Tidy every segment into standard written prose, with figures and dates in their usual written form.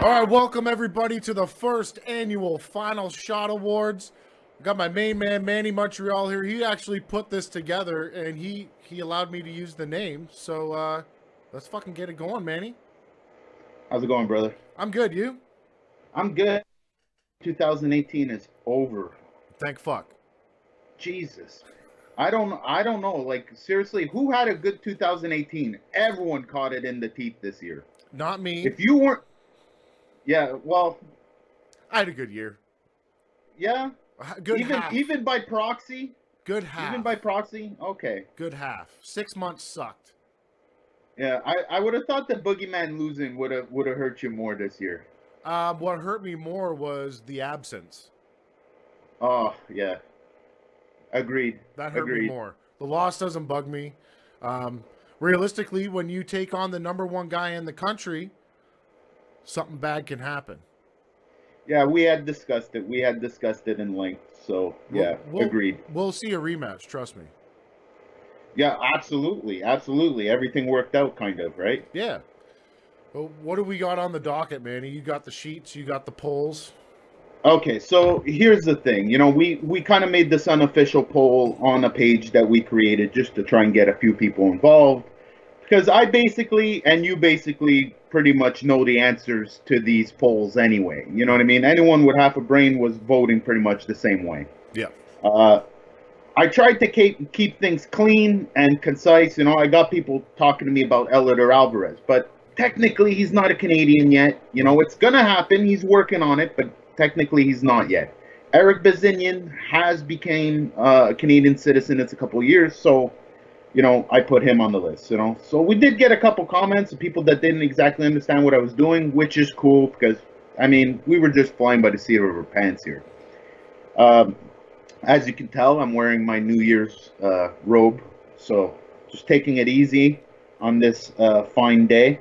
All right, welcome everybody to the first annual Final Shot Awards. I got my main man, Manny Montreal here. He actually put this together, and he allowed me to use the name. So let's fucking get it going, Manny. How's it going, brother? I'm good. You? I'm good. 2018 is over. Thank fuck. Jesus. I don't know. Like, seriously, who had a good 2018? Everyone caught it in the teeth this year. Not me. If you weren't... Yeah, well... I had a good year. Yeah? Good half. Even by proxy? Good half. Even by proxy? Okay. Good half. 6 months sucked. Yeah, I would have thought that Boogeyman losing would have hurt you more this year. What hurt me more was the absence. Oh, yeah. Agreed. That hurt me more. The loss doesn't bug me. Realistically, when you take on the #1 guy in the country, something bad can happen. Yeah, we had discussed it. We had discussed it in length. So, yeah, agreed. We'll see a rematch, trust me. Yeah, absolutely. Absolutely. Everything worked out, kind of, right? Yeah. Well, what do we got on the docket, Manny? You got the sheets, you got the polls. Okay, so here's the thing. You know, we kind of made this unofficial poll on a page that we created just to try and get a few people involved. Because I basically, and you basically, pretty much know the answers to these polls anyway. You know what I mean? Anyone with half a brain was voting pretty much the same way. Yeah. I tried to keep things clean and concise. You know, I got people talking to me about Eliter Alvarez, but technically he's not a Canadian yet. You know, it's going to happen. He's working on it, but technically he's not yet. Eric Bazinian has became a Canadian citizen. It's a couple of years, so, you know, I put him on the list, you know. So we did get a couple comments of people that didn't exactly understand what I was doing, which is cool because, I mean, we were just flying by the seat of our pants here. As you can tell, I'm wearing my New Year's robe, so just taking it easy on this fine day.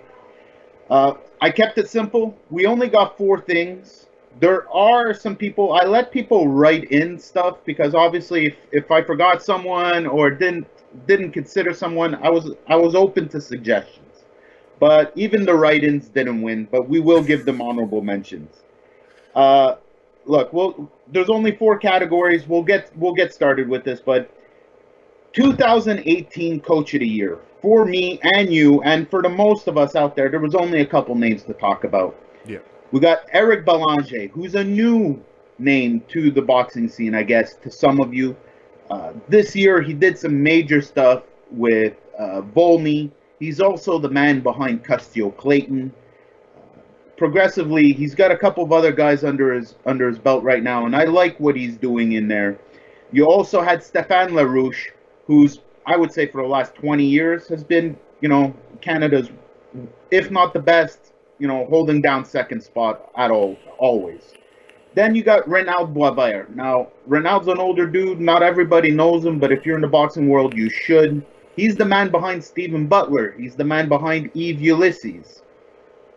I kept it simple. We only got 4 things. There are some people, I let people write in stuff because obviously if I forgot someone or didn't consider someone, I was open to suggestions. But even the write-ins didn't win, but we will give them honorable mentions. Look, there's only 4 categories. We'll get started with this, but 2018 Coach of the Year for me and you, and for the most of us out there was only a couple names to talk about. Yeah. We got Eric Belanger, who's a new name to the boxing scene, I guess, to some of you. This year, he did some major stuff with Volney. He's also the man behind Custio Clayton. Progressively, he's got a couple of other guys under his belt right now, and I like what he's doing in there. You also had Stéphane Larouche, who's, I would say, for the last 20 years has been, you know, Canada's, if not the best, you know, holding down second spot at always. Then you got Renaud Boisvert. Now, Renaud's an older dude. Not everybody knows him, but if you're in the boxing world, you should. He's the man behind Stephen Butler. He's the man behind Yves Ulysses.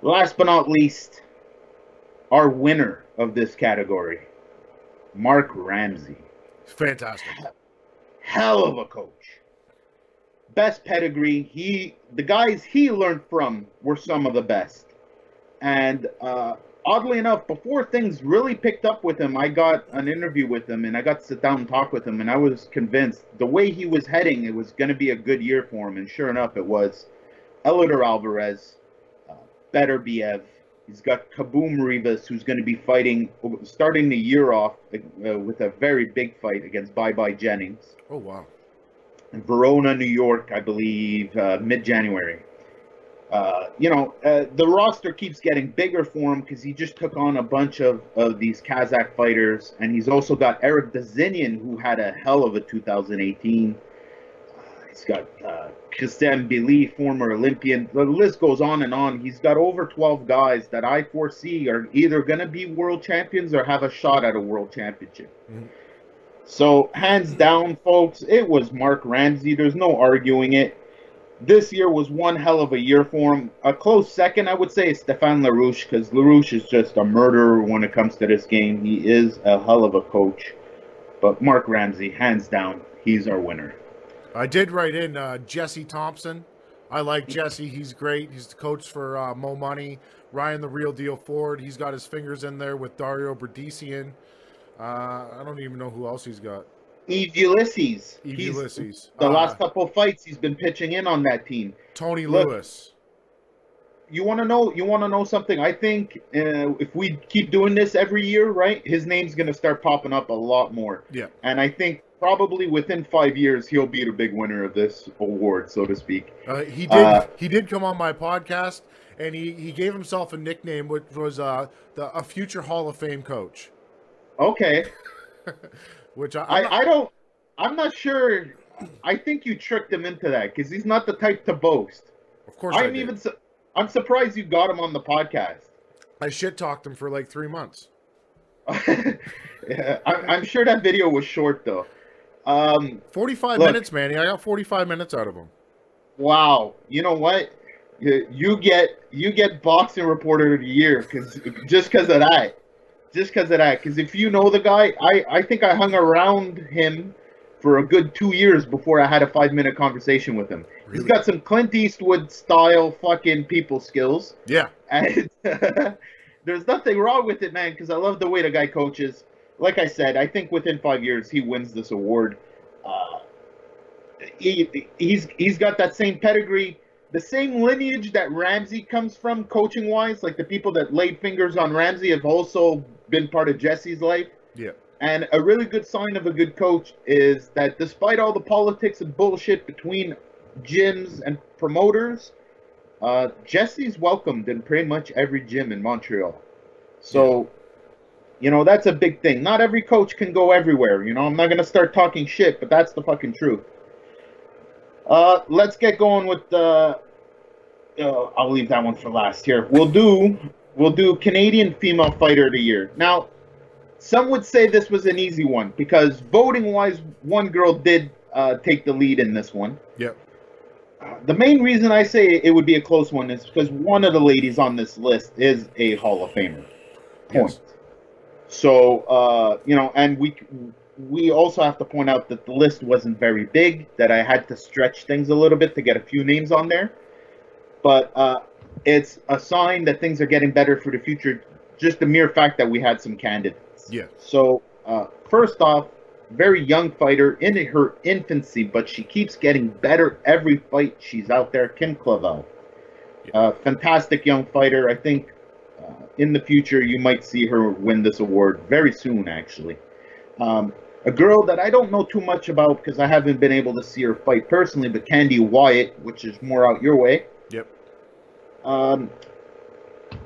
Last but not least, our winner of this category, Mark Ramsey. Fantastic. Hell of a coach. Best pedigree. The guys he learned from were some of the best. And oddly enough, before things really picked up with him, I got an interview with him and I got to sit down and talk with him, and I was convinced the way he was heading, it was going to be a good year for him. And sure enough, it was. Eliter Alvarez, Beterbiev. He's got Kaboom Rivas, who's going to be fighting, starting the year off with a very big fight against Bye Bye Jennings. Oh, wow. In Verona, New York, I believe, mid-January. You know, the roster keeps getting bigger for him because he just took on a bunch of these Kazakh fighters. And he's also got Eric Bazinian, who had a hell of a 2018. He's got Christian Billy, former Olympian. The list goes on and on. He's got over 12 guys that I foresee are either going to be world champions or have a shot at a world championship. Mm-hmm. So, hands down, folks, it was Mark Ramsey. There's no arguing it. This year was one hell of a year for him. A close second, I would say, is Stéphane Larouche, because Larouche is just a murderer when it comes to this game. He is a hell of a coach. But Mark Ramsey, hands down, he's our winner. I did write in Jesse Thompson. I like Jesse. He's great. He's the coach for Mo Money. Ryan the Real Deal Ford. He's got his fingers in there with Dario Berdician. I don't even know who else he's got. Eve Ulysses. Ulysses. The last couple of fights, he's been pitching in on that team. Tony Lewis. You want to know something? I think if we keep doing this every year, right, his name's going to start popping up a lot more. Yeah. And I think probably within 5 years, he'll be the big winner of this award, so to speak. He did come on my podcast, and he gave himself a nickname, which was a future Hall of Fame coach. Okay. Which I'm not sure. I think you tricked him into that because he's not the type to boast. Of course, I'm surprised you got him on the podcast. I shit talked him for like 3 months. Yeah, I'm sure that video was short though. 45 minutes, Manny. I got 45 minutes out of him. Wow. You know what? You get Boxing Reporter of the Year just because of that. Because if you know the guy, I think I hung around him for a good 2 years before I had a 5-minute conversation with him. Really? He's got some Clint Eastwood style fucking people skills. Yeah. And there's nothing wrong with it, man, because I love the way the guy coaches. Like I said, I think within 5 years he wins this award. He's got that same pedigree, the same lineage that Ramsey comes from, coaching-wise. Like the people that laid fingers on Ramsey have also been part of Jesse's life. Yeah. And a really good sign of a good coach is that despite all the politics and bullshit between gyms and promoters, Jesse's welcomed in pretty much every gym in Montreal. So, that's a big thing. Not every coach can go everywhere. I'm not going to start talking shit, but that's the fucking truth. Let's get going with the... I'll leave that one for last here. We'll do Canadian Female Fighter of the Year. Now, some would say this was an easy one because voting-wise, one girl did take the lead in this one. Yep. The main reason I say it would be a close one is because one of the ladies on this list is a Hall of Famer. Point. Yes. So, and we also have to point out that the list wasn't very big, that I had to stretch things a little bit to get a few names on there. But it's a sign that things are getting better for the future, just the mere fact that we had some candidates. Yeah. So, first off, very young fighter in her infancy, but she keeps getting better every fight she's out there, Kim Clavel. Yeah. Fantastic young fighter. I think in the future you might see her win this award very soon, actually. A girl that I don't know too much about because I haven't been able to see her fight personally, but Candy Wyatt, which is more out your way. Yep.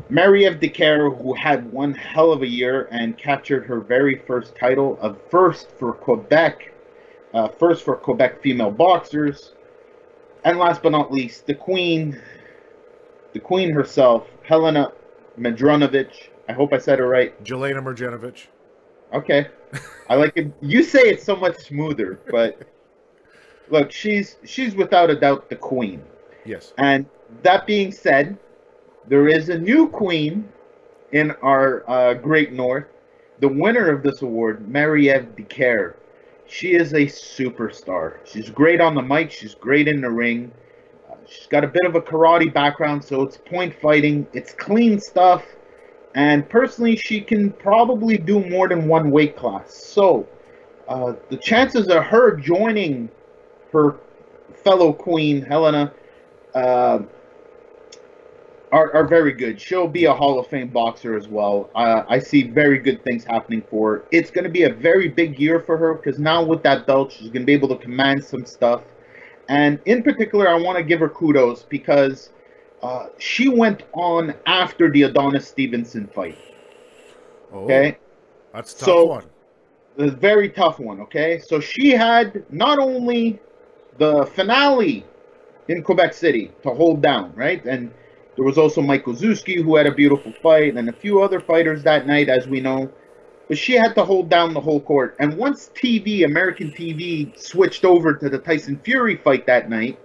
Marie-Eve Decaire, who had one hell of a year and captured her very first title of first for Quebec female boxers. And last but not least, the queen herself, Helena Medrunovic. I hope I said it right. Jelena Mrdjenovic. Okay. I like it. You say it so much smoother, but look, she's without a doubt the queen. Yes. And that being said, there is a new queen in our Great North. The winner of this award, Marie-Eve Decaire. She is a superstar. She's great on the mic. She's great in the ring. She's got a bit of a karate background, so it's point fighting. It's clean stuff. And personally, she can probably do more than one weight class. So, the chances of her joining her fellow queen, Helena, are very good. She'll be a Hall of Fame boxer as well. I see very good things happening for her. It's going to be a very big year for her because now with that belt, she's going to be able to command some stuff. And in particular, I want to give her kudos because she went on after the Adonis Stevenson fight. Oh, okay? That's a tough one. A very tough one, okay? So she had not only the finale in Quebec City to hold down, right? And there was also Mike Kozuski, who had a beautiful fight, and a few other fighters that night, as we know. But she had to hold down the whole court. And once American TV, switched over to the Tyson Fury fight that night,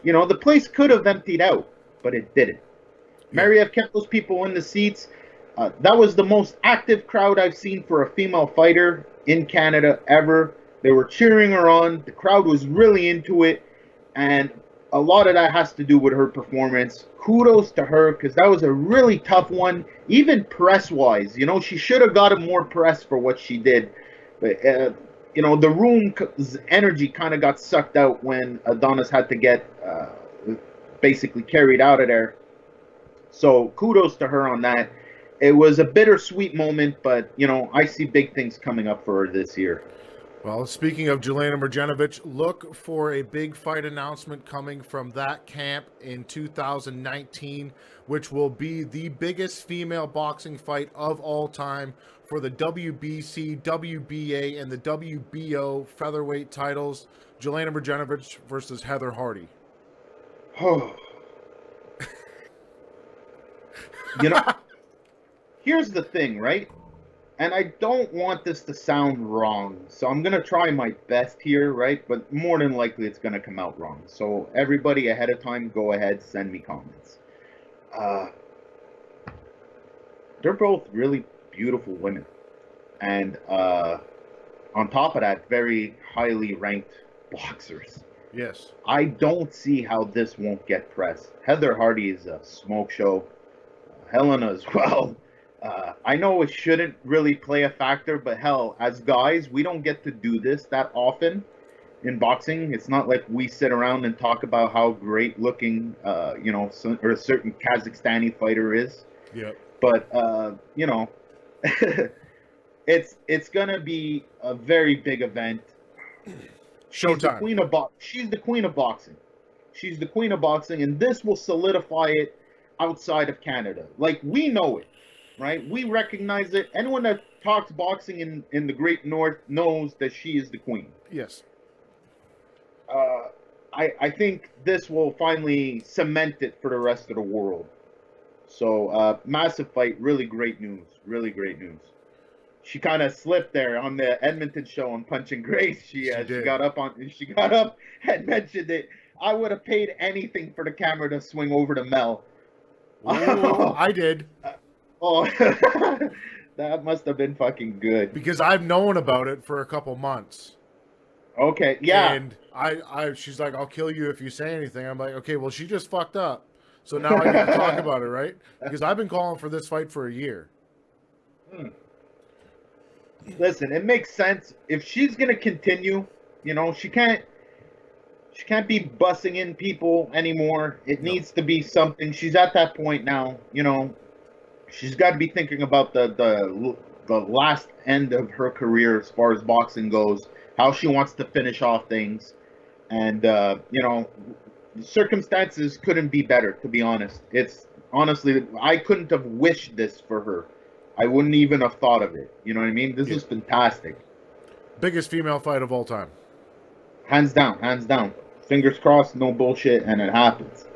the place could have emptied out, but it didn't. Marie-Eve kept those people in the seats. That was the most active crowd I've seen for a female fighter in Canada ever. They were cheering her on. The crowd was really into it. And a lot of that has to do with her performance. Kudos to her, because that was a really tough one, even press-wise. You know, she should have gotten more press for what she did. But, you know, the room's energy kind of got sucked out when Adonis had to get basically carried out of there. So kudos to her on that. It was a bittersweet moment, but, you know, I see big things coming up for her this year. Well, speaking of Jelena Mrnjavec, look for a big fight announcement coming from that camp in 2019, which will be the biggest female boxing fight of all time for the WBC, WBA, and the WBO featherweight titles. Jelena Mrnjavec versus Heather Hardy. Oh. You know, here's the thing, right? And I don't want this to sound wrong, so I'm going to try my best here, right? But more than likely, it's going to come out wrong. So everybody ahead of time, go ahead, send me comments. They're both really beautiful women. And on top of that, very highly ranked boxers. Yes. I don't see how this won't get press. Heather Hardy is a smoke show. Helena as well. I know it shouldn't really play a factor, but hell, as guys, we don't get to do this that often in boxing. It's not like we sit around and talk about how great looking, you know, or a certain Kazakhstani fighter is. Yeah. But you know, it's gonna be a very big event. Showtime. She's the queen of She's the queen of boxing. She's the queen of boxing, and this will solidify it outside of Canada. Like, we know it, right? We recognize it. Anyone that talks boxing in the Great North knows that she is the queen. Yes. I think this will finally cement it for the rest of the world. So, massive fight. Really great news. Really great news. She kind of slipped there on the Edmonton show on Punch and Grace. She got up and mentioned it. I would have paid anything for the camera to swing over to Mel. Ooh, I did. Oh, that must have been fucking good. Because I've known about it for a couple months. Okay, yeah. And she's like, I'll kill you if you say anything. I'm like, okay, well, she just fucked up. So now I get to talk about it, right? Because I've been calling for this fight for a year. Listen, it makes sense. If she's going to continue, you know, she can't be bussing in people anymore. It needs to be something. She's at that point now, you know. She's got to be thinking about the last end of her career as far as boxing goes, how she wants to finish off things. And, you know, circumstances couldn't be better, to be honest. It's honestly, I couldn't have wished this for her. I wouldn't even have thought of it. You know what I mean? This is fantastic. Biggest female fight of all time. Hands down, hands down. Fingers crossed, no bullshit, and it happens.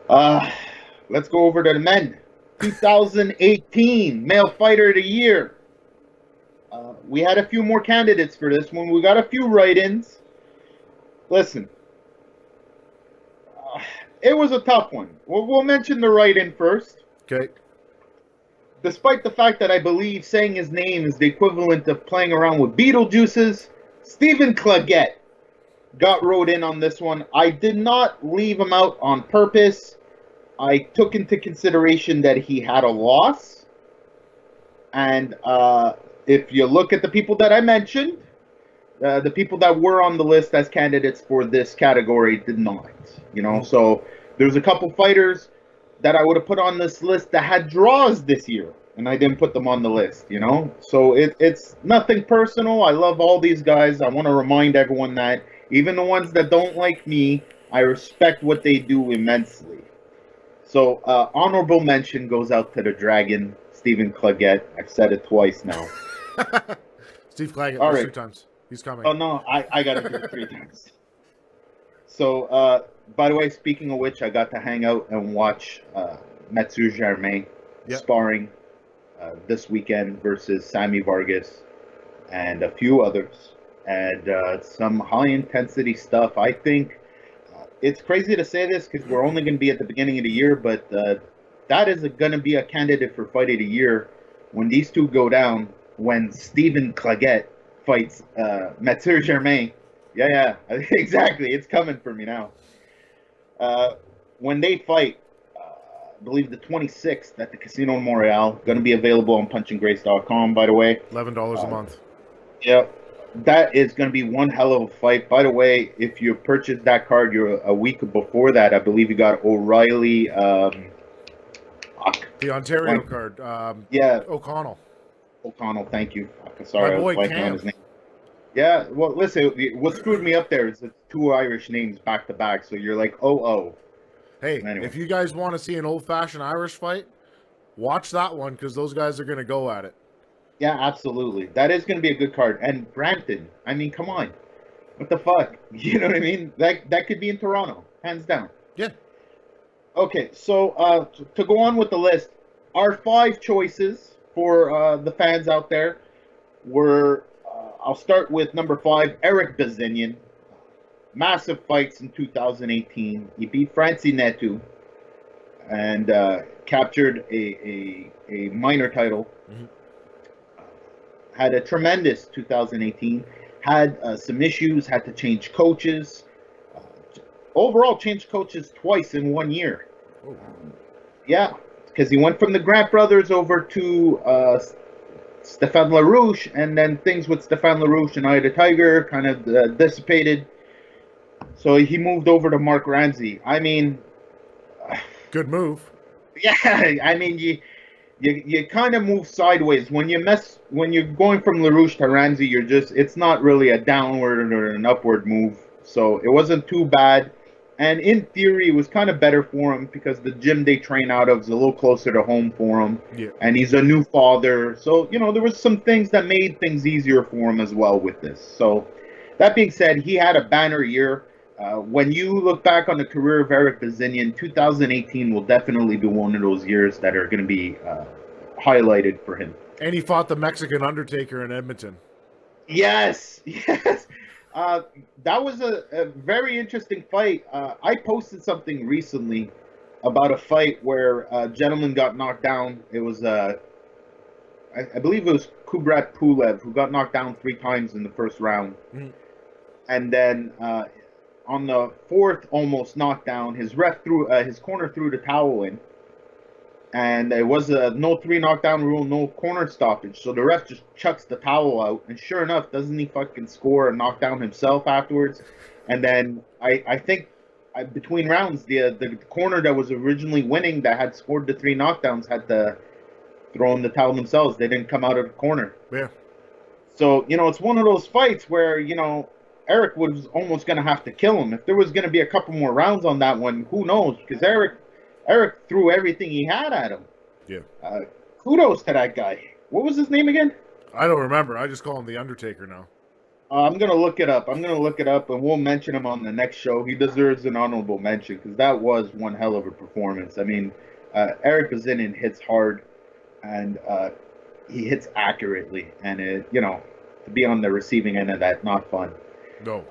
Let's go over to the men. 2018 Male Fighter of the Year. We had a few more candidates for this one. We got a few write-ins. Listen, it was a tough one. We'll mention the write-in first. Okay. Despite the fact that I believe saying his name is the equivalent of playing around with Beetlejuices, Stephen Claggett got wrote in on this one. I did not leave him out on purpose. I took into consideration that he had a loss. And if you look at the people that I mentioned, the people that were on the list as candidates for this category did not. You know, so there's a couple fighters that I would have put on this list that had draws this year, and I didn't put them on the list, you know? So it's nothing personal. I love all these guys. I want to remind everyone that even the ones that don't like me, I respect what they do immensely. So honorable mention goes out to the Dragon, Stephen Claggett. I've said it twice now. Steve Claggett, all right. 2 times. He's coming. Oh, no, I got to do it 3 times. So, by the way, speaking of which, I got to hang out and watch Mathieu Germain sparring this weekend versus Sammy Vargas and a few others. And some high-intensity stuff. I think it's crazy to say this because we're only going to be at the beginning of the year, but that is going to be a candidate for Fight of the Year when these two go down, when Stephen Claggett fights Mathieu Germain. Yeah, exactly. It's coming for me now. When they fight, I believe the 26th at the Casino in Montreal, going to be available on punchandgrace.com, by the way. $11 a month. Yeah, that is going to be one hell of a fight. By the way, if you purchased that card, you're a week before that. I believe you got O'Reilly. The Ontario card. Yeah, O'Connell. O'Connell. Thank you. Sorry, My boy I was blanking on his name. Yeah, well, listen, what screwed me up there is it's two Irish names back to back, so you're like, oh. Hey, Anyway. if you guys want to see an old-fashioned Irish fight, watch that one because those guys are going to go at it. Yeah, absolutely. That is going to be a good card. And Brampton, I mean, come on. What the fuck? You know what I mean? That could be in Toronto, hands down. Yeah. Okay, so to go on with the list, our 5 choices for the fans out there were, I'll start with number 5, Eric Bazinian. Massive fights in 2018. He beat Francie Netu and captured a minor title. Mm-hmm. Had a tremendous 2018. Had some issues. Had to change coaches. Overall, changed coaches twice in 1 year. Oh. Yeah, because he went from the Grant brothers over to Stéphane LaRouche, and then things with Stéphane LaRouche and Eye of the Tiger kind of dissipated. So he moved over to Mark Ramsey. I mean, good move. Yeah, I mean you kind of move sideways when you're going from LaRouche to Ramsey. It's not really a downward or an upward move. So it wasn't too bad, and in theory it was kind of better for him because the gym they train out of is a little closer to home for him. Yeah. And he's a new father, so there was some things that made things easier for him as well with this. So that being said, he had a banner year. When you look back on the career of Eric Bazinian, 2018 will definitely be one of those years that are going to be highlighted for him. And he fought the Mexican Undertaker in Edmonton. Yes. That was a very interesting fight. I posted something recently about a fight where a gentleman got knocked down. It was, I believe it was Kubrat Pulev, who got knocked down 3 times in the first round. Mm-hmm. And then on the 4th almost knockdown, his corner threw the towel in, and it was a no 3 knockdown rule, no corner stoppage. So the ref just chucks the towel out, and sure enough, doesn't he fucking score a knockdown himself afterwards? And then I think between rounds, the corner that was originally winning, that had scored the 3 knockdowns, had to throw in the towel themselves. They didn't come out of the corner. Yeah. So it's one of those fights where Eric was almost going to have to kill him. If there was going to be a couple more rounds on that one, who knows? Because Eric threw everything he had at him. Yeah. Kudos to that guy. What was his name again? I don't remember. I just call him the Undertaker now. I'm going to look it up. And we'll mention him on the next show. He deserves an honorable mention because that was one hell of a performance. I mean, Eric Bazinian hits hard, and he hits accurately. And, to be on the receiving end of that, not fun. No.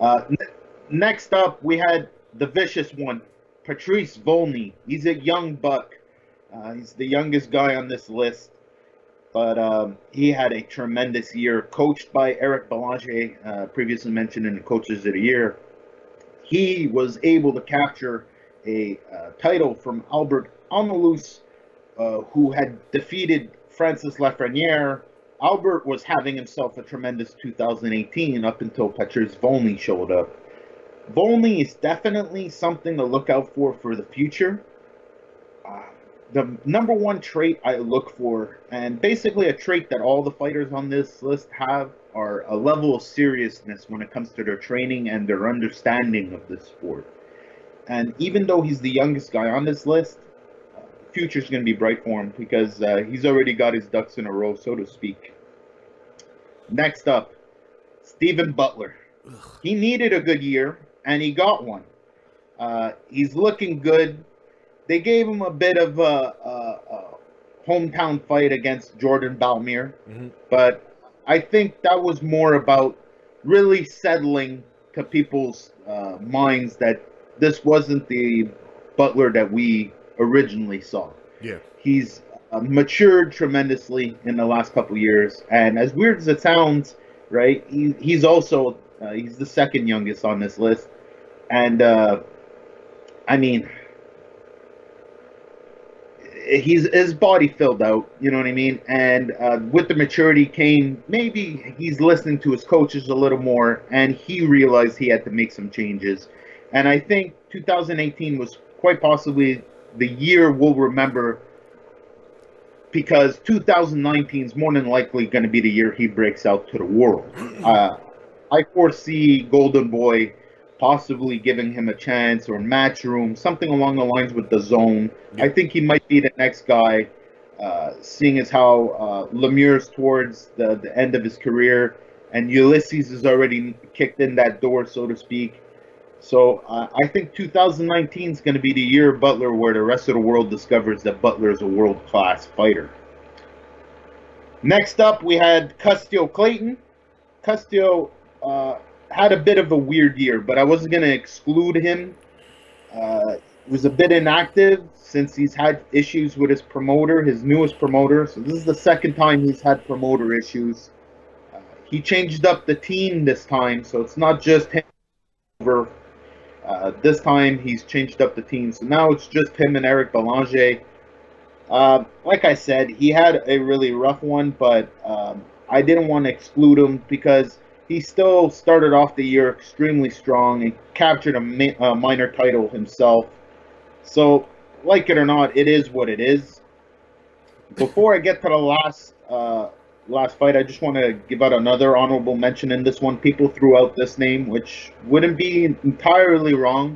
Next up, we had the vicious one, Patrice Volney. He's a young buck. He's the youngest guy on this list, but he had a tremendous year, coached by Eric Belanger, previously mentioned in the Coaches of the Year. He was able to capture a title from Albert Amalus, who had defeated Francis Lafreniere. Albert was having himself a tremendous 2018 up until Patrice Volney showed up. Volney is definitely something to look out for the future. The number one trait I look for, and basically a trait that all the fighters on this list have, are a level of seriousness when it comes to their training and their understanding of the sport. And even though he's the youngest guy on this list, future's going to be bright for him because he's already got his ducks in a row, so to speak. Next up, Stephen Butler. Ugh. He needed a good year, and he got one. He's looking good. They gave him a bit of a hometown fight against Jordan Balmier, but I think that was more about really settling to people's minds that this wasn't the Butler that we originally saw. Yeah. He's matured tremendously in the last couple of years, and as weird as it sounds, right, he's also he's the second youngest on this list, and I mean, his body filled out, you know what I mean? And with the maturity came, maybe he's listening to his coaches a little more, and he realized he had to make some changes. And I think 2018 was quite possibly the year we'll remember, because 2019 is more than likely going to be the year he breaks out to the world. I foresee Golden Boy possibly giving him a chance, or Matchroom, something along the lines with the Zone. Yeah. I think he might be the next guy, seeing as how Lemieux's towards the end of his career, and Ulysses has already kicked in that door, so to speak. So I think 2019 is going to be the year of Butler, where the rest of the world discovers that Butler is a world-class fighter. Next up, we had Custio Clayton. Custio had a bit of a weird year, but I wasn't going to exclude him. He was a bit inactive since he's had issues with his promoter, his newest promoter. So this is the second time he's had promoter issues. He changed up the team this time, so it's not just him. This time he's changed up the team, so now it's just him and Eric Belanger. Like I said, he had a really rough one, but I didn't want to exclude him because he still started off the year extremely strong and captured a minor title himself. So, like it or not, it is what it is. Before I get to the last fight, I just want to give out another honorable mention in this one. People threw out this name, which wouldn't be entirely wrong,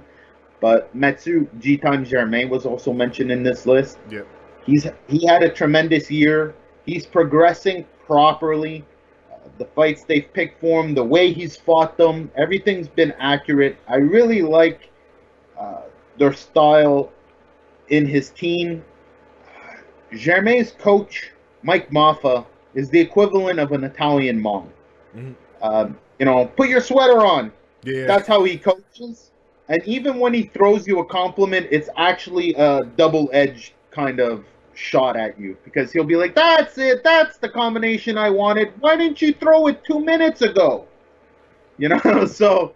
but Metsu G times Germain was also mentioned in this list. Yep. He had a tremendous year. He's progressing properly. The fights they've picked for him, the way he's fought them, everything's been accurate. I really like their style in his team. Germain's coach, Mike Maffa, is the equivalent of an Italian mom. Mm-hmm. You know, put your sweater on. Yeah. That's how he coaches. And even when he throws you a compliment, it's actually a double-edged kind of shot at you, because he'll be like, that's it, that's the combination I wanted, why didn't you throw it 2 minutes ago? You know, so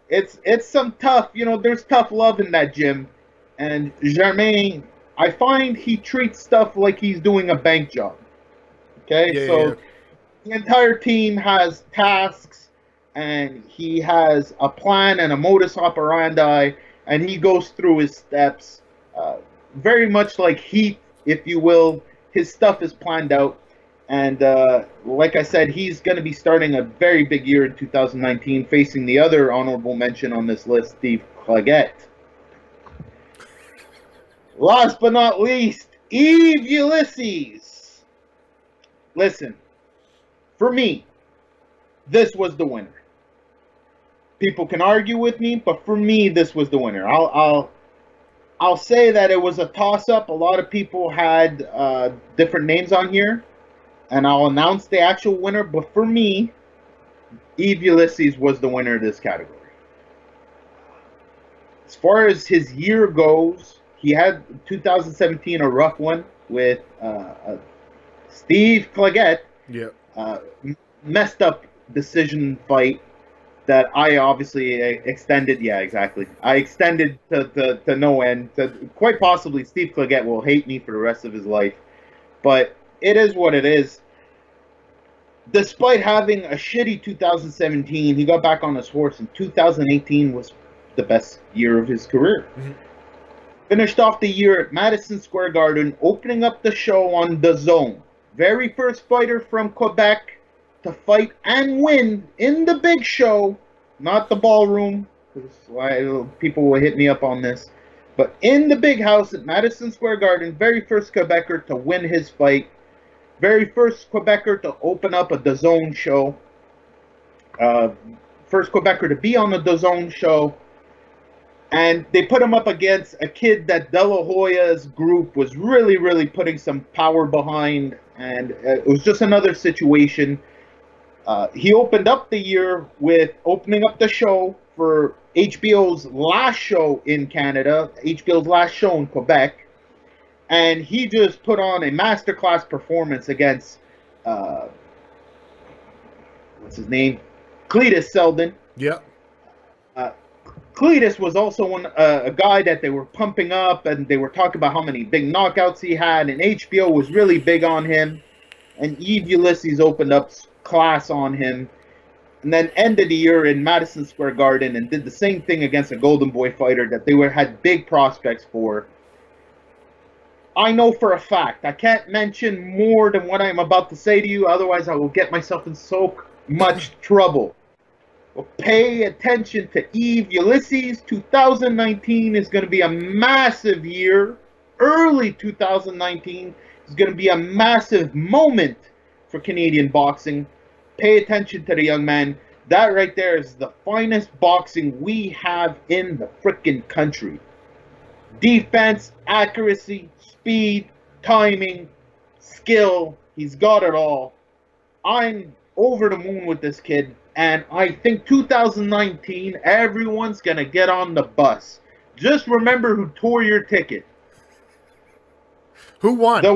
it's some tough, you know, there's tough love in that gym. And Germain, I find he treats stuff like he's doing a bank job. Okay, yeah, so the entire team has tasks, and he has a plan and a modus operandi, and he goes through his steps. Very much like Heat, if you will. His stuff is planned out. And like I said, he's going to be starting a very big year in 2019, facing the other honorable mention on this list, Steve Claggett. Last but not least, Yves Ulysses. Listen, for me, this was the winner. People can argue with me, but for me, this was the winner. I'll say that it was a toss-up. A lot of people had different names on here, and I'll announce the actual winner. But for me, Yves Ulysses was the winner of this category. As far as his year goes, he had 2017 a rough one with Steve Claggett. Yep. Messed up decision fight that I obviously extended. Yeah, exactly. I extended to no end. Quite possibly, Steve Claggett will hate me for the rest of his life. But it is what it is. Despite having a shitty 2017, he got back on his horse, and 2018 was the best year of his career. Mm-hmm. Finished off the year at Madison Square Garden, opening up the show on The Zone. Very first fighter from Quebec to fight and win in the big show, not the ballroom, because people will hit me up on this, but in the big house at Madison Square Garden. Very first Quebecer to win his fight. Very first Quebecer to open up a DAZN show. First Quebecer to be on a DAZN show. And they put him up against a kid that De La Hoya's group was really, really putting some power behind. And it was just another situation. He opened up the year with opening up the show for HBO's last show in Canada, HBO's last show in Quebec. And he just put on a masterclass performance against, what's his name? Cletus Selden. Yep. Cletus was also a guy that they were pumping up, and they were talking about how many big knockouts he had, and HBO was really big on him. And Yves Ulysses opened up class on him, and then ended the year in Madison Square Garden and did the same thing against a Golden Boy fighter that they had big prospects for. I know for a fact, I can't mention more than what I'm about to say to you, otherwise I will get myself in so much trouble. Well, pay attention to Yves Ulysses. 2019 is going to be a massive year. Early 2019 is going to be a massive moment for Canadian boxing. Pay attention to the young man. That right there is the finest boxing we have in the frickin' country. Defense, accuracy, speed, timing, skill. He's got it all. I'm over the moon with this kid. And I think 2019, everyone's going to get on the bus. Just remember who tore your ticket. Who won? The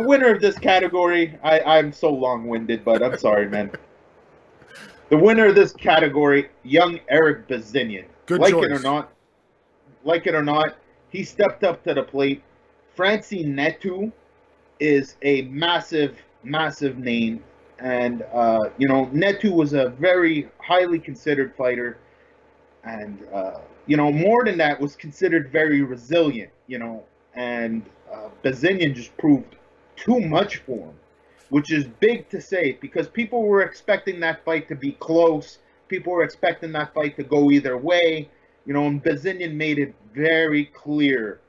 winner of this category, I'm so long-winded, but I'm sorry, man. The winner of this category, young Eric Bazinian. Good like choice. Like it or not, he stepped up to the plate. Francie Netu is a massive, massive name. And, Netu was a very highly considered fighter. And, more than that, was considered very resilient, And Bazinian just proved too much for him, which is big to say because people were expecting that fight to be close. People were expecting that fight to go either way, and Bazinian made it very clear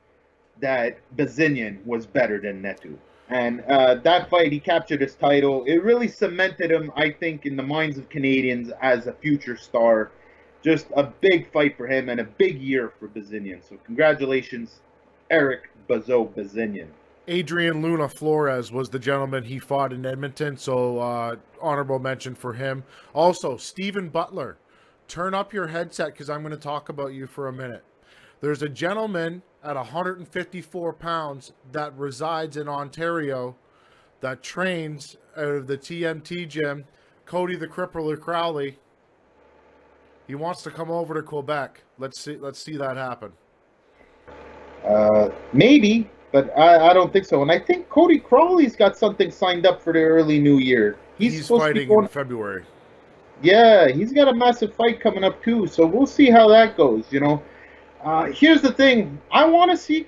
that Bazinian was better than Netu. And that fight, he captured his title. It really cemented him, I think, in the minds of Canadians as a future star. Just a big fight for him and a big year for Bazinian. So congratulations, Eric Bazinian. Adrian Luna Flores was the gentleman he fought in Edmonton, so honorable mention for him. Also, Stephen Butler, turn up your headset because I'm going to talk about you for a minute. There's a gentleman at 154 pounds that resides in Ontario that trains out of the TMT gym, Cody the Crippler Crowley. He wants to come over to Quebec. Let's see that happen. Maybe, but I don't think so. And I think Cody Crowley's got something signed up for the early new year. He's fighting in February. Yeah, he's got a massive fight coming up too. So we'll see how that goes. Here's the thing. I want to see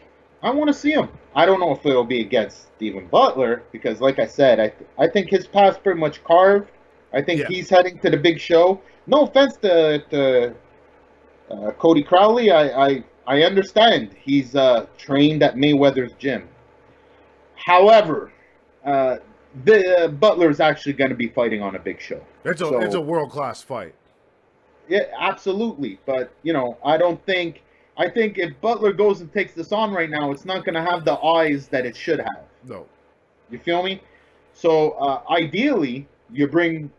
him. I don't know if it'll be against Stephen Butler because, like I said, I think his path's pretty much carved. I think he's heading to the big show. No offense to Cody Crowley. I understand he's trained at Mayweather's gym. However, the Butler's actually going to be fighting on a big show. It's a world-class fight. Yeah, absolutely. But, I think if Butler goes and takes this on right now, it's not going to have the eyes that it should have. No. You feel me? So, ideally, you bring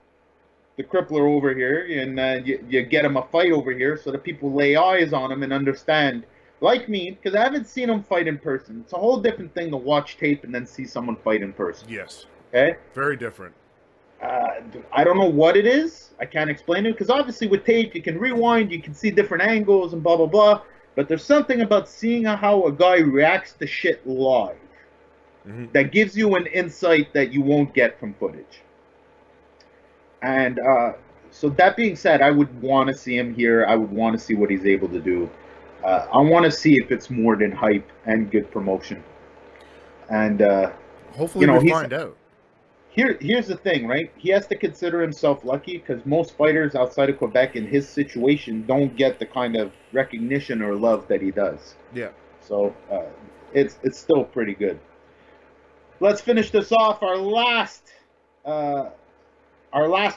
the Crippler over here and you get him a fight over here so that people lay eyes on him and understand. Like me, because I haven't seen him fight in person. It's a whole different thing to watch tape and then see someone fight in person. Yes. Okay? Very different. I don't know what it is. I can't explain it because obviously with tape you can rewind, you can see different angles and blah, blah, blah. But there's something about seeing how a guy reacts to shit live that gives you an insight that you won't get from footage. And so that being said, I would want to see him here. I would want to see what he's able to do. I want to see if it's more than hype and good promotion. And hopefully we'll find out. Here's the thing, right? He has to consider himself lucky because most fighters outside of Quebec in his situation don't get the kind of recognition or love that he does. Yeah. So it's still pretty good. Let's finish this off. Our last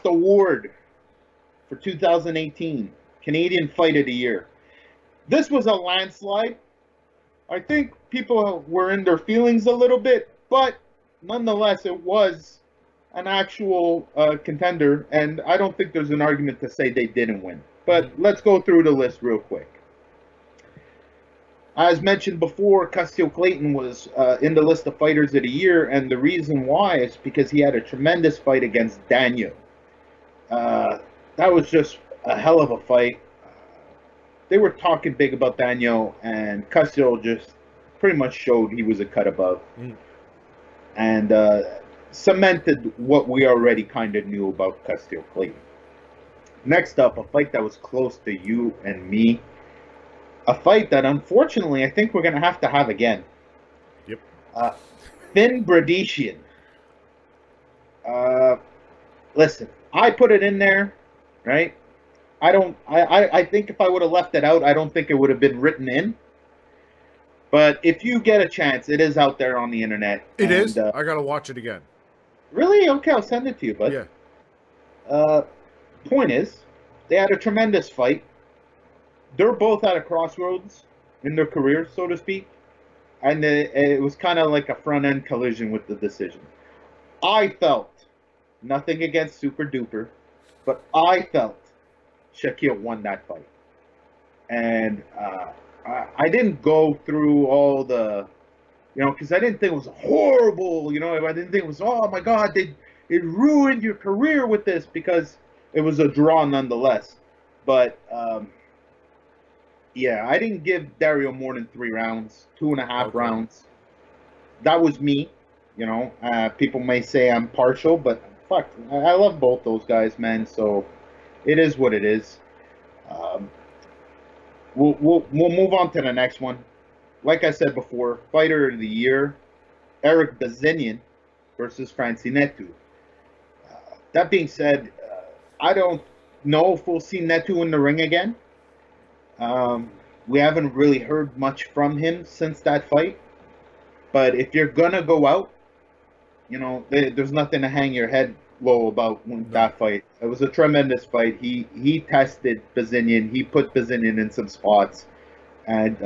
award for 2018, Canadian Fight of the Year. This was a landslide. I think people were in their feelings a little bit, but nonetheless, it was an actual contender, and I don't think there's an argument to say they didn't win. But let's go through the list real quick. As mentioned before, Custio Clayton was in the list of fighters of the year, and the reason why is because he had a tremendous fight against Daniel. That was just a hell of a fight. they were talking big about Daniel, and Castillo just pretty much showed he was a cut above, and cemented what we already kind of knew about Castillo Clayton. Next up, a fight that was close to you and me. A fight that, unfortunately, I think we're going to have again. Yep. Finn Bradishian. Listen, I put it in there, right? I think if I would have left it out, I don't think it would have been written in. But if you get a chance, it is out there on the internet. It is? I got to watch it again. Really? Okay, I'll send it to you, bud. Yeah. Point is, they had a tremendous fight. They're both at a crossroads in their careers, so to speak. And it was kind of like a front-end collision with the decision. I felt, nothing against Super Duper, but I felt Shaquille won that fight. And I didn't go through all the, because I didn't think it was horrible, I didn't think it was, oh my God, it ruined your career with this, because it was a draw nonetheless. But, yeah, I didn't give Dario more than 3 rounds, 2.5 rounds. That was me, people may say I'm partial, but fuck, I love both those guys, man, so it is what it is. We'll move on to the next one. Like I said before, Fighter of the Year, Eric Bazinian versus Francinetu. That being said, I don't know if we'll see Netu in the ring again. We haven't really heard much from him since that fight. But if you're going to go out, there's nothing to hang your head low about that fight. It was a tremendous fight. He tested Bazinian. He put Bazinian in some spots. And,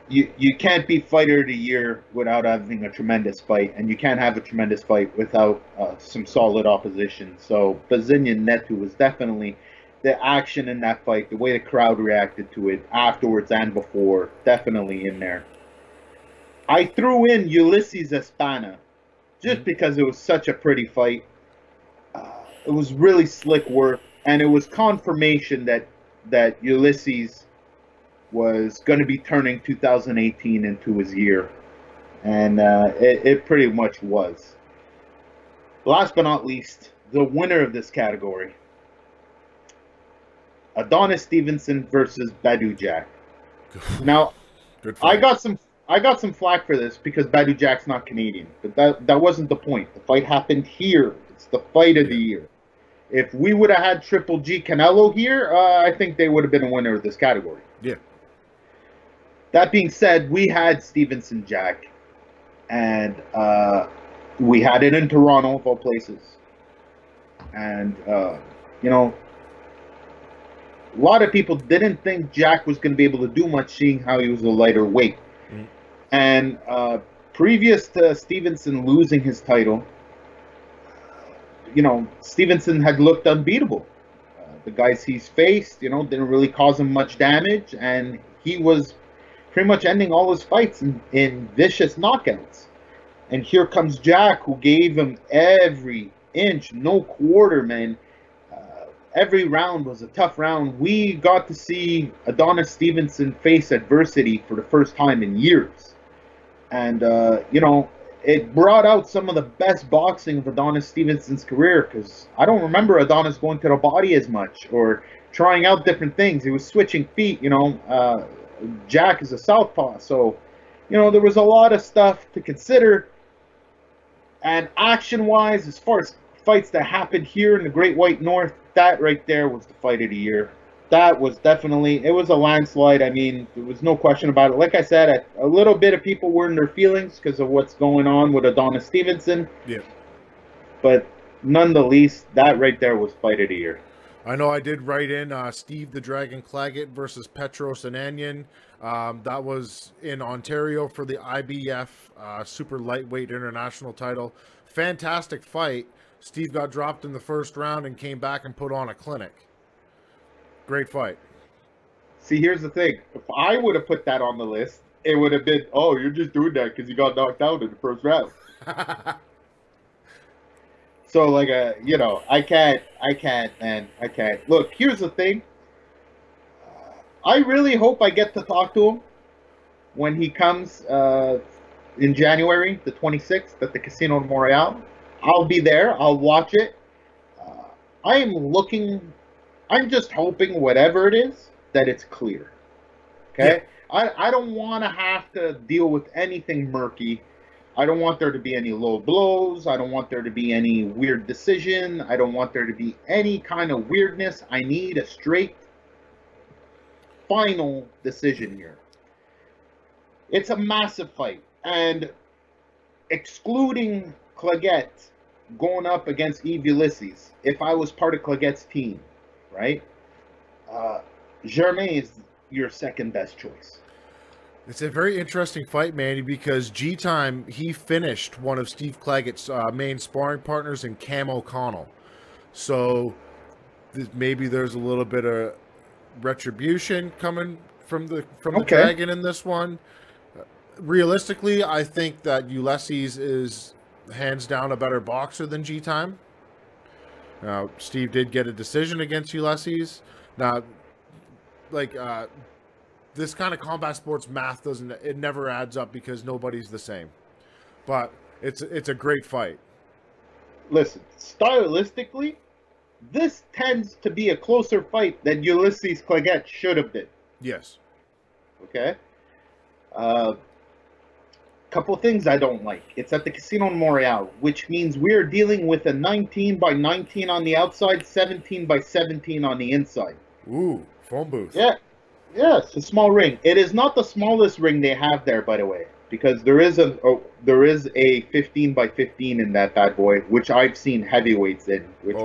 you can't be Fighter of the Year without having a tremendous fight. And you can't have a tremendous fight without some solid opposition. So Bazinian Netu was definitely the action in that fight, the way the crowd reacted to it afterwards and before, definitely in there. I threw in Ulysses Espana just because it was such a pretty fight. It was really slick work, and it was confirmation that Ulysses was going to be turning 2018 into his year, and it pretty much was. Last but not least, the winner of this category, Adonis Stevenson versus Badu Jack. Now, I got some flack for this because Badu Jack's not Canadian, but that wasn't the point. The fight happened here. It's the fight of the year. If we would have had Triple G Canelo here, I think they would have been a winner of this category. Yeah. That being said, we had Stevenson Jack, and we had it in Toronto, of all places. And, a lot of people didn't think Jack was going to be able to do much, seeing how he was a lighter weight. And previous to Stevenson losing his title, Stevenson had looked unbeatable. The guys he's faced, didn't really cause him much damage, and he was pretty much ending all his fights in vicious knockouts. And here comes Jack, who gave him every inch, no quarter, man. Every round was a tough round. We got to see Adonis Stevenson face adversity for the first time in years. And, it brought out some of the best boxing of Adonis Stevenson's career, because I don't remember Adonis going to the body as much or trying out different things. He was switching feet, Jack is a southpaw. So, there was a lot of stuff to consider. And action-wise, as far as fights that happened here in the Great White North, that right there was the fight of the year. That was definitely, it was a landslide. I mean, there was no question about it. Like I said, a little bit of people were in their feelings because of what's going on with Adonis Stevenson. Yeah. But nonetheless, that right there was fight of the year. I know I did write in Steve the Dragon Claggett versus Petros Ananian. That was in Ontario for the IBF Super Lightweight International title. Fantastic fight. Steve got dropped in the first round and came back and put on a clinic. Great fight. See, here's the thing. If I would have put that on the list, it would have been, oh, you're just doing that because you got knocked out in the first round. So, like, I can't, man. I can't. Look, here's the thing. I really hope I get to talk to him when he comes in January, the 26th, at the Casino de Montreal. I'll be there. I'll watch it. Uh, I am looking. I'm just hoping, whatever it is, that it's clear. Okay? Yeah. I don't want to have to deal with anything murky. I don't want there to be any low blows. I don't want there to be any weird decision. I don't want there to be any kind of weirdness. I need a straight, final decision here. It's a massive fight. And excluding Claggett going up against Yves Ulysses, if I was part of Cleggett's team, right? Germain is your second best choice. It's a very interesting fight, Manny, because G-Time, he finished one of Steve Cleggett's main sparring partners in Cam O'Connell. So maybe there's a little bit of retribution coming from the Dragon in this one. Realistically, I think that Ulysses is hands down a better boxer than G-Time. Steve did get a decision against Ulysses. Now, like, this kind of combat sports math it never adds up because nobody's the same. But it's a great fight. Listen, stylistically, this tends to be a closer fight than Ulysses Claggett should have been. Yes. Okay? Couple things I don't like. It's at the Casino de Montreal, which means we're dealing with a 19 by 19 on the outside, 17 by 17 on the inside. Ooh, phone booth. Yeah. Yes, a small ring. It is not the smallest ring they have there, by the way, because there is a 15 by 15 in that bad boy, which I've seen heavyweights in. Which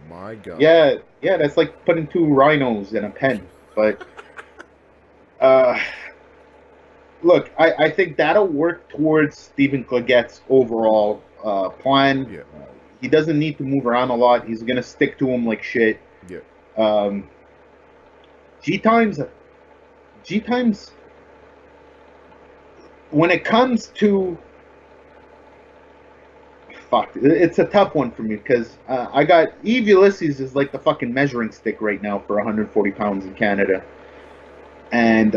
my God. Yeah, that's like putting two rhinos in a pen. But look, I think that'll work towards Stephen Cleggett's overall plan. Yeah. He doesn't need to move around a lot. He's gonna stick to him like shit. Yeah. G-Times, when it comes to, it's a tough one for me because I got, Yves Ulysses is like the fucking measuring stick right now for 140 pounds in Canada. And,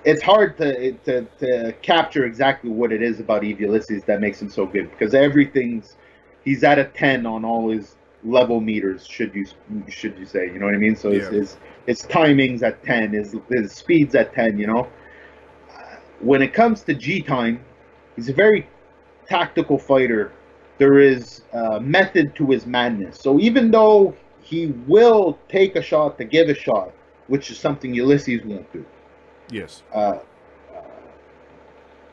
it's hard to capture exactly what it is about Yves Ulysses that makes him so good because he's at a 10 on all his level meters, should you say, you know what I mean? So yeah. his timings at 10, his speeds at 10, you know. When it comes to G-Time, he's a very tactical fighter. There is method to his madness. So even though he will take a shot to give a shot, which is something Ulysses won't do. Yes.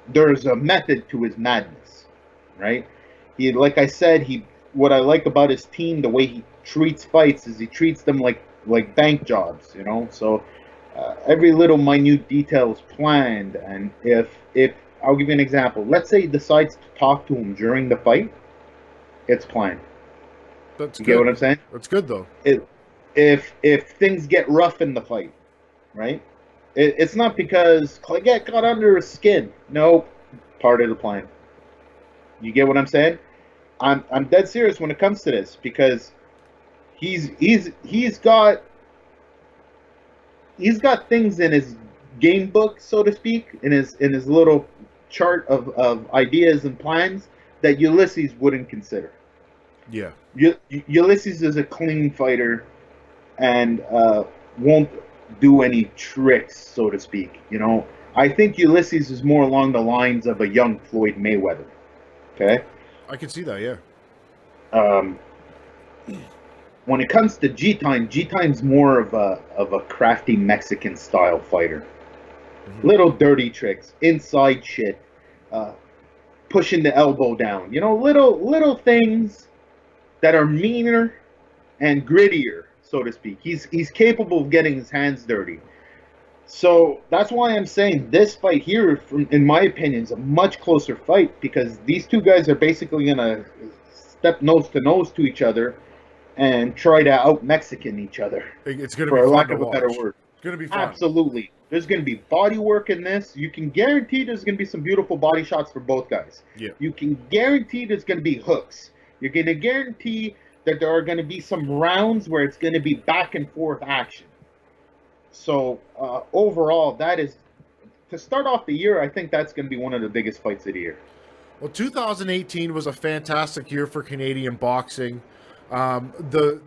There's a method to his madness, right? Like I said, what I like about his team, the way he treats fights, is he treats them like bank jobs, you know. So every little minute detail is planned. And if I'll give you an example, let's say he decides to talk to him during the fight, it's planned. That's you good. Get what I'm saying? That's good though. If things get rough in the fight, right? It's not because Claggett got under his skin. Nope, part of the plan. You get what I'm saying? I'm dead serious when it comes to this because he's got things in his game book, so to speak, in his little chart of ideas and plans that Ulysses wouldn't consider. Yeah. Ulysses is a clean fighter and won't do any tricks, so to speak. You know, I think Ulysses is more along the lines of a young Floyd Mayweather. Okay. I can see that, yeah. When it comes to G-Time's more of a crafty Mexican style fighter. Mm-hmm. Little dirty tricks, inside shit, pushing the elbow down. You know, little things that are meaner and grittier, so to speak. He's capable of getting his hands dirty. So that's why I'm saying this fight here, in my opinion, is a much closer fight because these two guys are basically going to step nose to nose to each other and try to out-Mexican each other. It's going to be for fun lack to of a watch. better word. It's going to be fun. Absolutely. There's going to be body work in this. You can guarantee there's going to be some beautiful body shots for both guys. Yeah. You can guarantee there's going to be hooks. You're going to guarantee that there are going to be some rounds where it's going to be back and forth action. So overall, that is to start off the year. I think that's going to be one of the biggest fights of the year. Well, 2018 was a fantastic year for Canadian boxing. The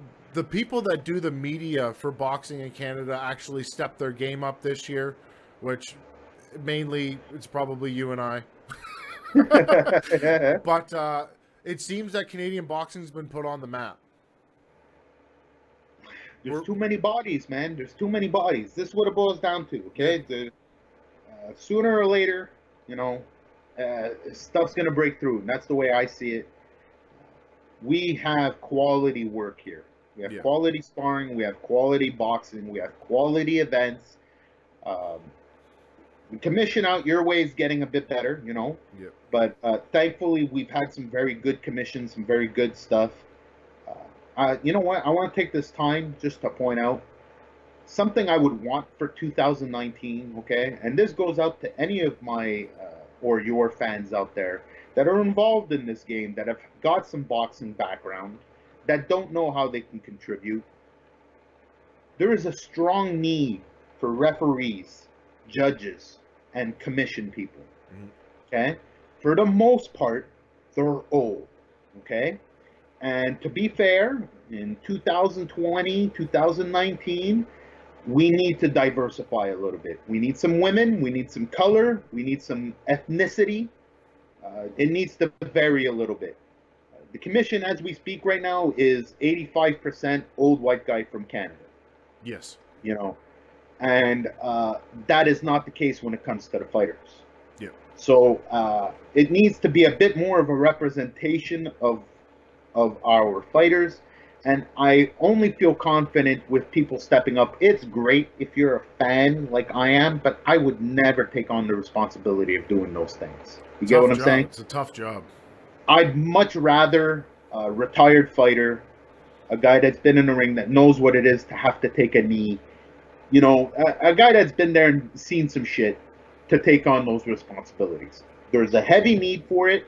people that do the media for boxing in Canada actually stepped their game up this year, which mainly it's probably you and I. But it seems that Canadian boxing's been put on the map. There's too many bodies, man. There's too many bodies. This is what it boils down to, okay? Yeah. Sooner or later, you know, stuff's going to break through. And that's the way I see it. We have quality work here. We have quality sparring. We have quality boxing. We have quality events. The commission out your way is getting a bit better, you know. Yeah. But thankfully, we've had some very good commissions, some very good stuff. You know what? I want to take this time just to point out something I would want for 2019, okay? And this goes out to any of my or your fans out there that are involved in this game, that have got some boxing background, that don't know how they can contribute. There is a strong need for referees, judges, and commission people, okay? For the most part, they're old, okay? And to be fair, in 2020, 2019, we need to diversify a little bit. We need some women, we need some color, we need some ethnicity. It needs to vary a little bit. The commission, as we speak right now, is 85% old white guy from Canada. Yes. You know, and that is not the case when it comes to the fighters. Yeah. So it needs to be a bit more of a representation of our fighters. And I only feel confident with people stepping up. It's great if you're a fan like I am, but I would never take on the responsibility of doing those things. You get what I'm saying? It's a tough job. I'd much rather a retired fighter, a guy that's been in the ring, that knows what it is to have to take a knee, you know, a guy that's been there and seen some shit, to take on those responsibilities. There's a heavy need for it.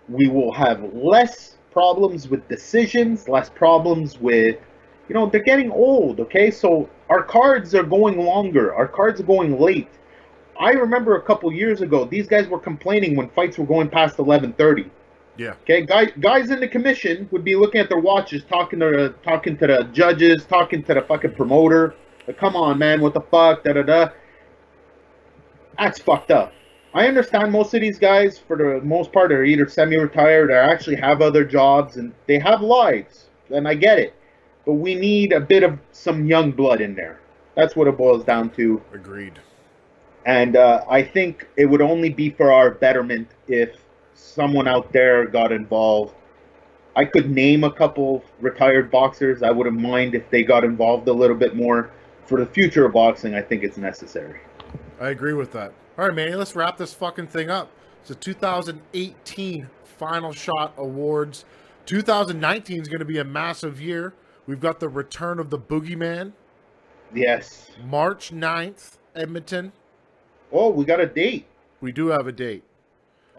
We will have less problems with decisions, less problems with, you know, they're getting old, okay? So our cards are going longer. Our cards are going late. I remember a couple years ago, these guys were complaining when fights were going past 11:30. Yeah. Okay, guys in the commission would be looking at their watches, talking to the judges, talking to the fucking promoter. Like, come on, man, what the fuck, da-da-da. That's fucked up. I understand most of these guys, for the most part, are either semi-retired or actually have other jobs, and they have lives, and I get it. But we need a bit of some young blood in there. That's what it boils down to. Agreed. And I think it would only be for our betterment if someone out there got involved. I could name a couple retired boxers. I wouldn't mind if they got involved a little bit more. For the future of boxing, I think it's necessary. I agree with that. All right, Manny, let's wrap this fucking thing up. It's the 2018 Final Shot Awards. 2019 is going to be a massive year. We've got the return of the Boogeyman. Yes. March 9th, Edmonton. Oh, we got a date. We do have a date.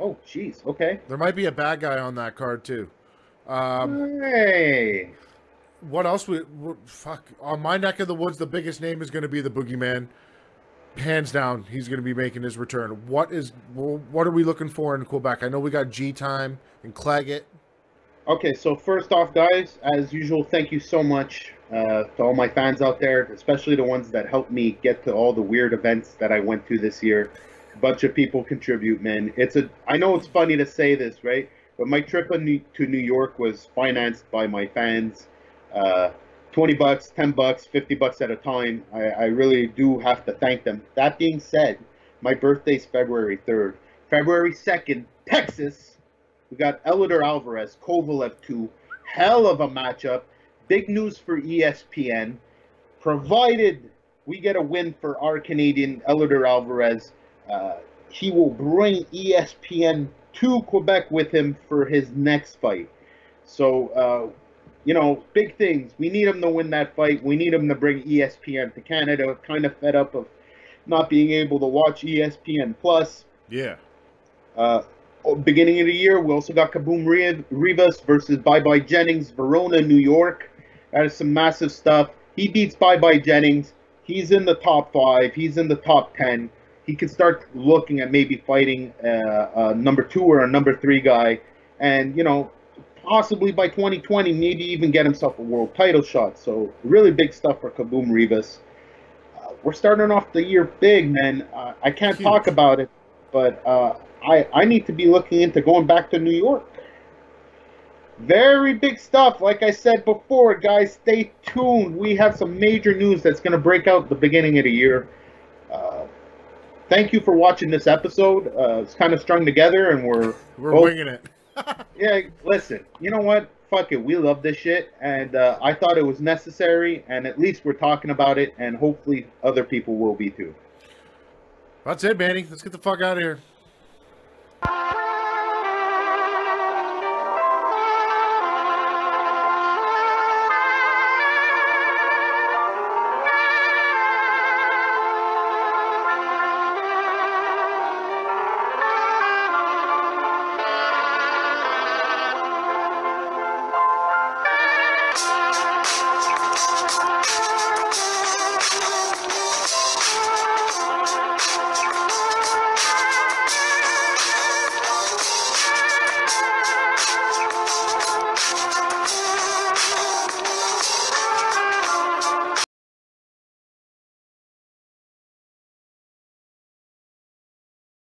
Oh, jeez. Okay. There might be a bad guy on that card, too. Hey. What else? Fuck. On my neck of the woods, the biggest name is going to be the Boogeyman. Hands down, he's going to be making his return. What are we looking for in Quebec? I know we got G-Time and Claggett. Okay, so first off, guys, as usual, thank you so much to all my fans out there, especially the ones that helped me get to all the weird events that I went to this year. A bunch of people contribute, man. I know it's funny to say this, right? But my trip to New York was financed by my fans. $20, $10, $50 at a time. I really do have to thank them. That being said, my birthday's February 3rd. February 2nd, Texas. We got Eleider Alvarez, Kovalev 2. Hell of a matchup. Big news for ESPN. Provided we get a win for our Canadian Eleider Alvarez, he will bring ESPN to Quebec with him for his next fight. So, you know, big things. We need him to win that fight. We need him to bring ESPN to Canada. Kind of fed up of not being able to watch ESPN Plus. Yeah. Beginning of the year, we also got Kaboom Rivas versus Bye Bye Jennings, Verona, New York. That is some massive stuff. He beats Bye Bye Jennings. he's in the top 5. He's in the top 10. He could start looking at maybe fighting a number 2 or a number 3 guy, and possibly by 2020, maybe even get himself a world title shot. So really big stuff for Kaboom Rivas. We're starting off the year big, man. I can't talk about it, but I need to be looking into going back to New York. Very big stuff. Like I said before, guys, stay tuned. We have some major news that's going to break out at the beginning of the year. Thank you for watching this episode. It's kind of strung together, and we're winging it. Yeah, listen, you know what? Fuck it. We love this shit, and I thought it was necessary, and at least we're talking about it, and hopefully other people will be too. That's it, Manny. Let's get the fuck out of here.